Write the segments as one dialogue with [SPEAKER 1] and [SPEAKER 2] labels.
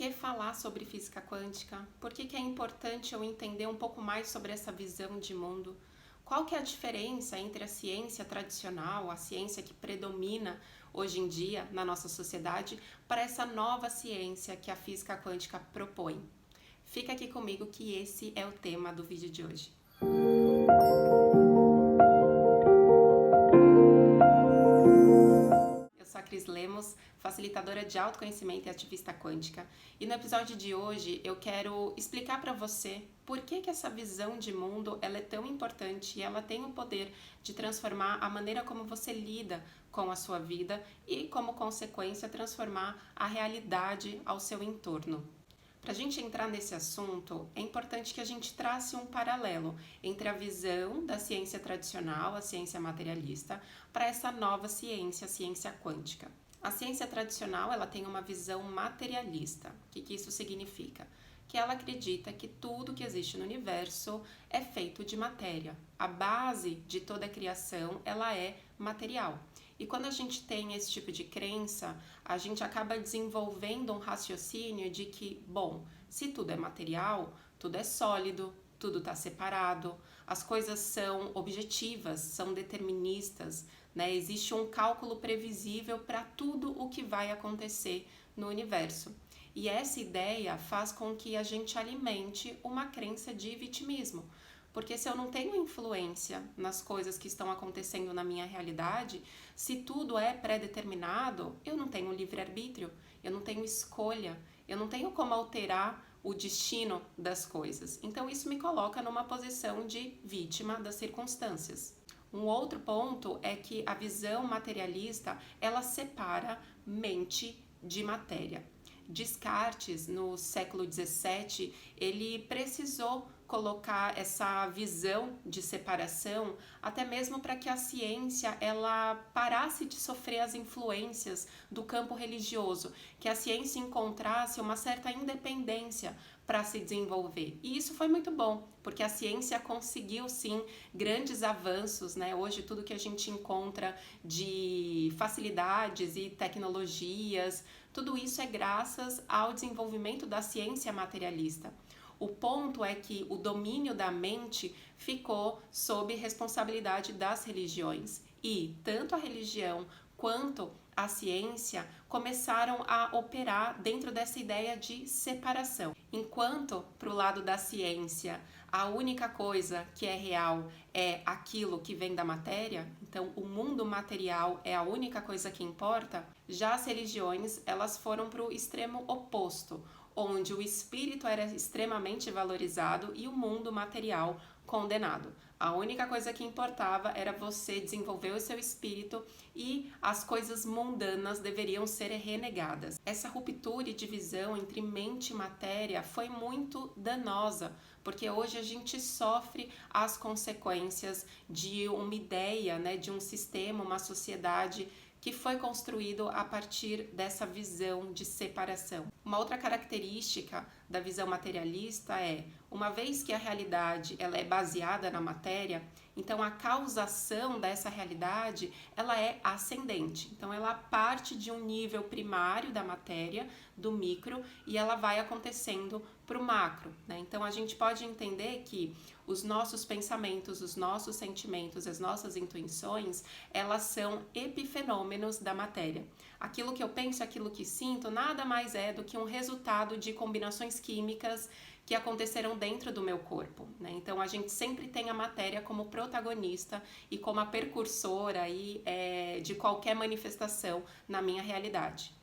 [SPEAKER 1] que falar sobre física quântica? Por que é importante eu entender um pouco mais sobre essa visão de mundo? Qual que é a diferença entre a ciência tradicional, a ciência que predomina hoje em dia na nossa sociedade, para essa nova ciência que a física quântica propõe? Fica aqui comigo que esse é o tema do vídeo de hoje. Eu sou a Cris Lemos, facilitadora de autoconhecimento e ativista quântica, e no episódio de hoje eu quero explicar para você por que essa visão de mundo ela é tão importante e ela tem o poder de transformar a maneira como você lida com a sua vida e, como consequência, transformar a realidade ao seu entorno. Para a gente entrar nesse assunto, é importante que a gente trace um paralelo entre a visão da ciência tradicional, a ciência materialista, para essa nova ciência, a ciência quântica. A ciência tradicional ela tem uma visão materialista. O que isso significa? Que ela acredita que tudo que existe no universo é feito de matéria. A base de toda a criação ela é material. E quando a gente tem esse tipo de crença, a gente acaba desenvolvendo um raciocínio de que, bom, se tudo é material, tudo é sólido, tudo está separado, as coisas são objetivas, são deterministas, né? Existe um cálculo previsível para tudo o que vai acontecer no universo. E essa ideia faz com que a gente alimente uma crença de vitimismo. Porque se eu não tenho influência nas coisas que estão acontecendo na minha realidade, se tudo é pré-determinado, eu não tenho livre-arbítrio, eu não tenho escolha, eu não tenho como alterar o destino das coisas. Então isso me coloca numa posição de vítima das circunstâncias. Um outro ponto é que a visão materialista, ela separa mente de matéria. Descartes, no século XVII, ele precisou colocar essa visão de separação até mesmo para que a ciência ela parasse de sofrer as influências do campo religioso, que a ciência encontrasse uma certa independência para se desenvolver. E isso foi muito bom, porque a ciência conseguiu sim grandes avanços, né? Hoje tudo que a gente encontra de facilidades e tecnologias, tudo isso é graças ao desenvolvimento da ciência materialista. O ponto é que o domínio da mente ficou sob responsabilidade das religiões e tanto a religião quanto a ciência começaram a operar dentro dessa ideia de separação. Enquanto para o lado da ciência a única coisa que é real é aquilo que vem da matéria, então o mundo material é a única coisa que importa, já as religiões elas foram para o extremo oposto, onde o espírito era extremamente valorizado e o mundo material condenado. A única coisa que importava era você desenvolver o seu espírito e as coisas mundanas deveriam ser renegadas. Essa ruptura e divisão entre mente e matéria foi muito danosa, porque hoje a gente sofre as consequências de uma ideia, né, de um sistema, uma sociedade que foi construído a partir dessa visão de separação. Uma outra característica da visão materialista é, uma vez que a realidade ela é baseada na matéria, então a causação dessa realidade ela é ascendente. Então ela parte de um nível primário da matéria, do micro, e ela vai acontecendo para o macro, né? Então a gente pode entender que os nossos pensamentos, os nossos sentimentos, as nossas intuições, elas são epifenômenos da matéria. Aquilo que eu penso, aquilo que sinto, nada mais é do que um resultado de combinações químicas que aconteceram dentro do meu corpo, né? Então a gente sempre tem a matéria como protagonista e como a precursora aí, de qualquer manifestação na minha realidade.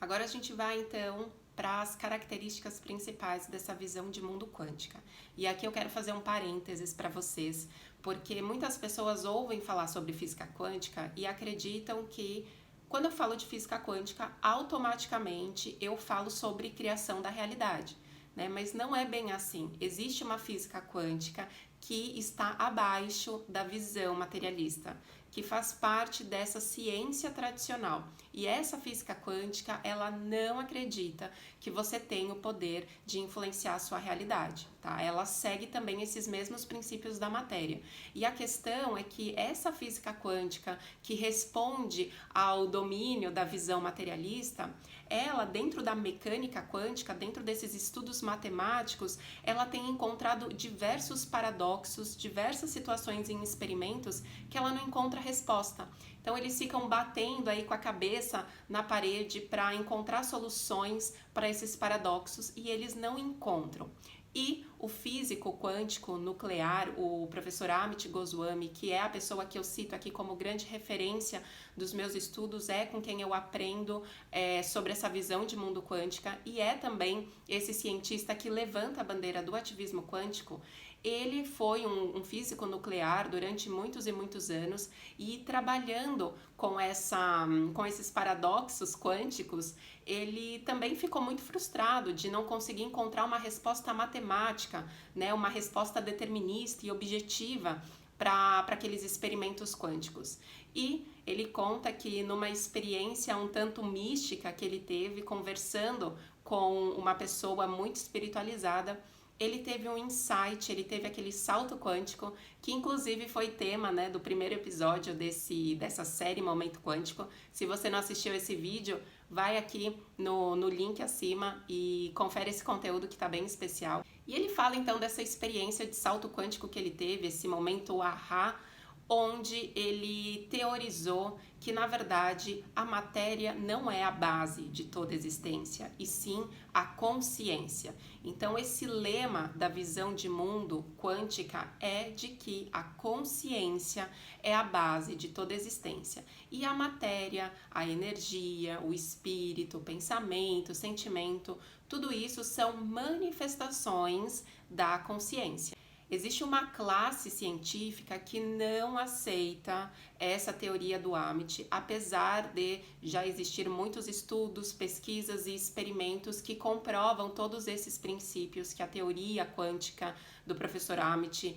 [SPEAKER 1] Agora a gente vai então para as características principais dessa visão de mundo quântica. E aqui eu quero fazer um parênteses para vocês, porque muitas pessoas ouvem falar sobre física quântica e acreditam que quando eu falo de física quântica, automaticamente eu falo sobre criação da realidade, né? Mas não é bem assim. Existe uma física quântica que está abaixo da visão materialista, que faz parte dessa ciência tradicional. E essa física quântica, ela não acredita que você tem o poder de influenciar a sua realidade, tá? Ela segue também esses mesmos princípios da matéria. E a questão é que essa física quântica, que responde ao domínio da visão materialista, ela, dentro da mecânica quântica, dentro desses estudos matemáticos, ela tem encontrado diversos paradoxos, diversas situações em experimentos que ela não encontra resposta. Então eles ficam batendo aí com a cabeça na parede para encontrar soluções para esses paradoxos e eles não encontram. E o físico quântico nuclear, o professor Amit Goswami, que é a pessoa que eu cito aqui como grande referência dos meus estudos, é com quem eu aprendo sobre essa visão de mundo quântica e é também esse cientista que levanta a bandeira do ativismo quântico. Ele foi um físico nuclear durante muitos e muitos anos e trabalhando com esses paradoxos quânticos, ele também ficou muito frustrado de não conseguir encontrar uma resposta matemática, né, uma resposta determinista e objetiva para aqueles experimentos quânticos. E ele conta que numa experiência um tanto mística que ele teve conversando com uma pessoa muito espiritualizada, ele teve um insight, ele teve aquele salto quântico, que inclusive foi tema, né, do primeiro episódio dessa série Momento Quântico. Se você não assistiu esse vídeo, vai aqui no link acima e confere esse conteúdo que está bem especial. E ele fala então dessa experiência de salto quântico que ele teve, esse momento ahá, onde ele teorizou que, na verdade, a matéria não é a base de toda existência, e sim a consciência. Então, esse lema da visão de mundo quântica é de que a consciência é a base de toda existência. E a matéria, a energia, o espírito, o pensamento, o sentimento, tudo isso são manifestações da consciência. Existe uma classe científica que não aceita essa teoria do Amit, apesar de já existir muitos estudos, pesquisas e experimentos que comprovam todos esses princípios que a teoria quântica do professor Amit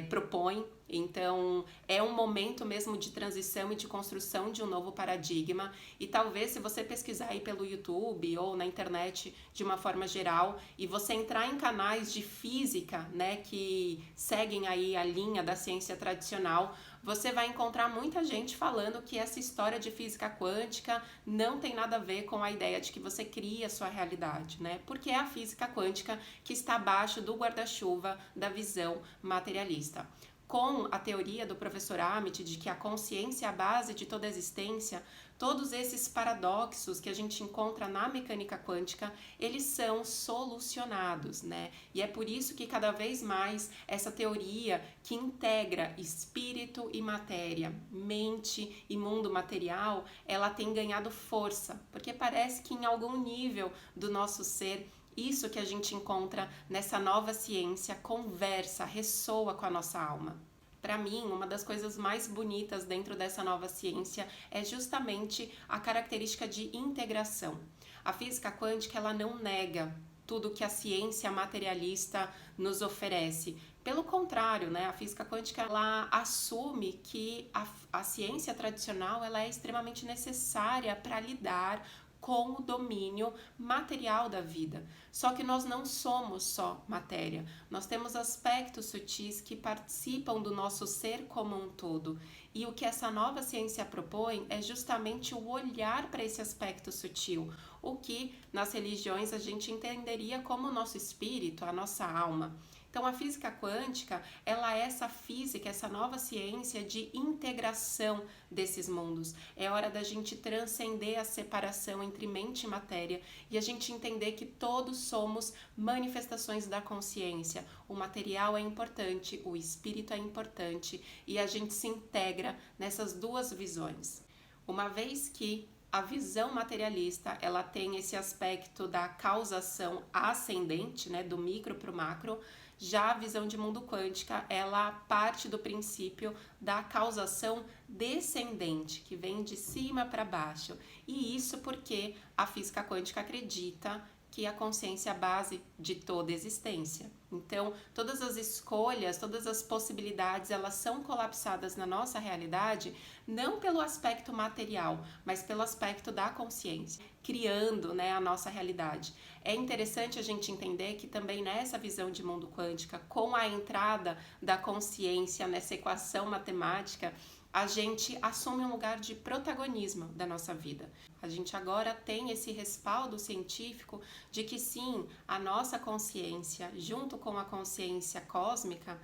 [SPEAKER 1] propõe. Então, é um momento mesmo de transição e de construção de um novo paradigma. E talvez, se você pesquisar aí pelo YouTube ou na internet de uma forma geral, e você entrar em canais de física, né, que seguem aí a linha da ciência tradicional, você vai encontrar muita gente falando que essa história de física quântica não tem nada a ver com a ideia de que você cria a sua realidade, né? Porque é a física quântica que está abaixo do guarda-chuva da visão materialista. Com a teoria do professor Amit de que a consciência é a base de toda a existência, todos esses paradoxos que a gente encontra na mecânica quântica, eles são solucionados, né? E é por isso que cada vez mais essa teoria que integra espírito e matéria, mente e mundo material, ela tem ganhado força, porque parece que em algum nível do nosso ser, isso que a gente encontra nessa nova ciência conversa, ressoa com a nossa alma. Para mim, uma das coisas mais bonitas dentro dessa nova ciência é justamente a característica de integração. A física quântica, ela não nega tudo que a ciência materialista nos oferece. Pelo contrário, né, a física quântica ela assume que a ciência tradicional ela é extremamente necessária para lidar com o domínio material da vida. Só que nós não somos só matéria, nós temos aspectos sutis que participam do nosso ser como um todo. E o que essa nova ciência propõe é justamente o olhar para esse aspecto sutil, o que nas religiões a gente entenderia como o nosso espírito, a nossa alma. Então, a física quântica, ela é essa física, essa nova ciência de integração desses mundos. É hora da gente transcender a separação entre mente e matéria e a gente entender que todos somos manifestações da consciência. O material é importante, o espírito é importante e a gente se integra nessas duas visões. Uma vez que a visão materialista, ela tem esse aspecto da causação ascendente, né, do micro para o macro. Já a visão de mundo quântica, ela parte do princípio da causação descendente, que vem de cima para baixo. E isso porque a física quântica acredita que a consciência é a base de toda existência. Então, todas as escolhas, todas as possibilidades, elas são colapsadas na nossa realidade, não pelo aspecto material, mas pelo aspecto da consciência, criando, né, a nossa realidade. É interessante a gente entender que também nessa visão de mundo quântica, com a entrada da consciência nessa equação matemática, a gente assume um lugar de protagonismo da nossa vida. A gente agora tem esse respaldo científico de que sim, a nossa consciência, junto com a consciência cósmica,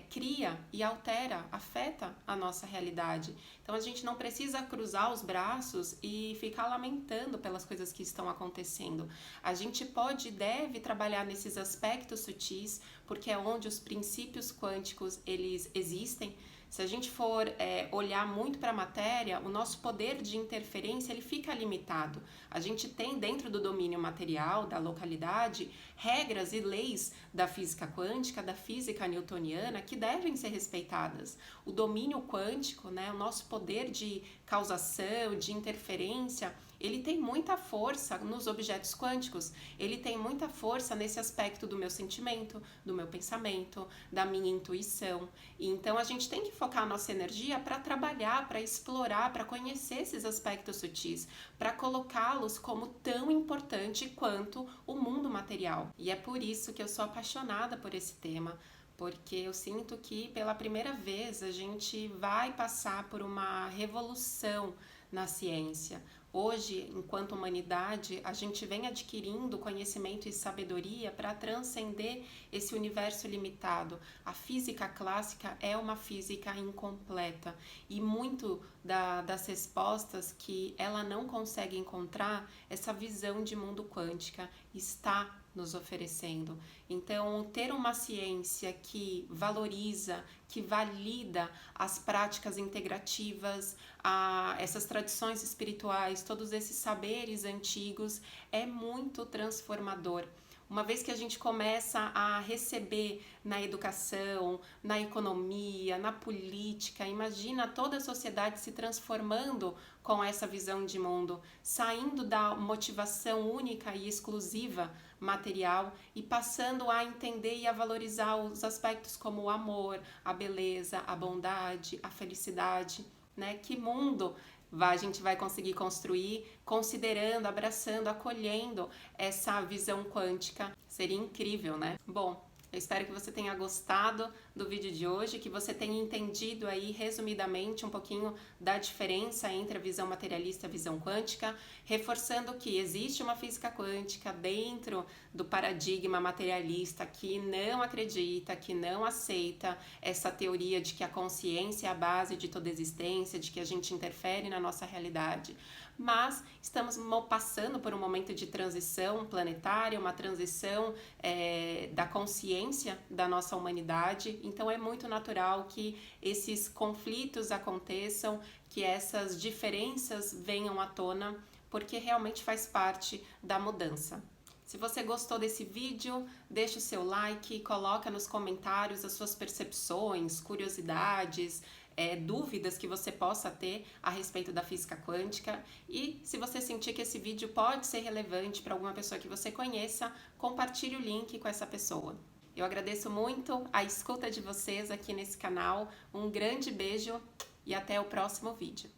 [SPEAKER 1] cria e altera, afeta a nossa realidade. Então a gente não precisa cruzar os braços e ficar lamentando pelas coisas que estão acontecendo. A gente pode e deve trabalhar nesses aspectos sutis, porque é onde os princípios quânticos eles existem. Se a gente for olhar muito para a matéria, o nosso poder de interferência ele fica limitado. A gente tem dentro do domínio material, da localidade, regras e leis da física quântica, da física newtoniana, que devem ser respeitadas. O domínio quântico, né, o nosso poder de causação, de interferência, ele tem muita força nos objetos quânticos, ele tem muita força nesse aspecto do meu sentimento, do meu pensamento, da minha intuição. E então a gente tem que focar a nossa energia para trabalhar, para explorar, para conhecer esses aspectos sutis, para colocá-los como tão importante quanto o mundo material. E é por isso que eu sou apaixonada por esse tema, porque eu sinto que pela primeira vez a gente vai passar por uma revolução na ciência. Hoje, enquanto humanidade, a gente vem adquirindo conhecimento e sabedoria para transcender esse universo limitado. A física clássica é uma física incompleta e muito das respostas que ela não consegue encontrar, essa visão de mundo quântica está nos oferecendo. Então, ter uma ciência que valoriza, que valida as práticas integrativas, essas tradições espirituais, todos esses saberes antigos, é muito transformador. Uma vez que a gente começa a receber na educação, na economia, na política, imagina toda a sociedade se transformando com essa visão de mundo, saindo da motivação única e exclusiva material e passando a entender e a valorizar os aspectos como o amor, a beleza, a bondade, a felicidade, né? Que mundo a gente vai conseguir construir considerando, abraçando, acolhendo essa visão quântica? Seria incrível, né? Bom, eu espero que você tenha gostado do vídeo de hoje, que você tenha entendido aí resumidamente um pouquinho da diferença entre a visão materialista e a visão quântica, reforçando que existe uma física quântica dentro do paradigma materialista que não acredita, que não aceita essa teoria de que a consciência é a base de toda existência, de que a gente interfere na nossa realidade. Mas estamos passando por um momento de transição planetária, uma transição da consciência da nossa humanidade, então é muito natural que esses conflitos aconteçam, que essas diferenças venham à tona, porque realmente faz parte da mudança. Se você gostou desse vídeo, deixa o seu like, coloca nos comentários as suas percepções, curiosidades, dúvidas que você possa ter a respeito da física quântica. E se você sentir que esse vídeo pode ser relevante para alguma pessoa que você conheça, compartilhe o link com essa pessoa. Eu agradeço muito a escuta de vocês aqui nesse canal, um grande beijo e até o próximo vídeo.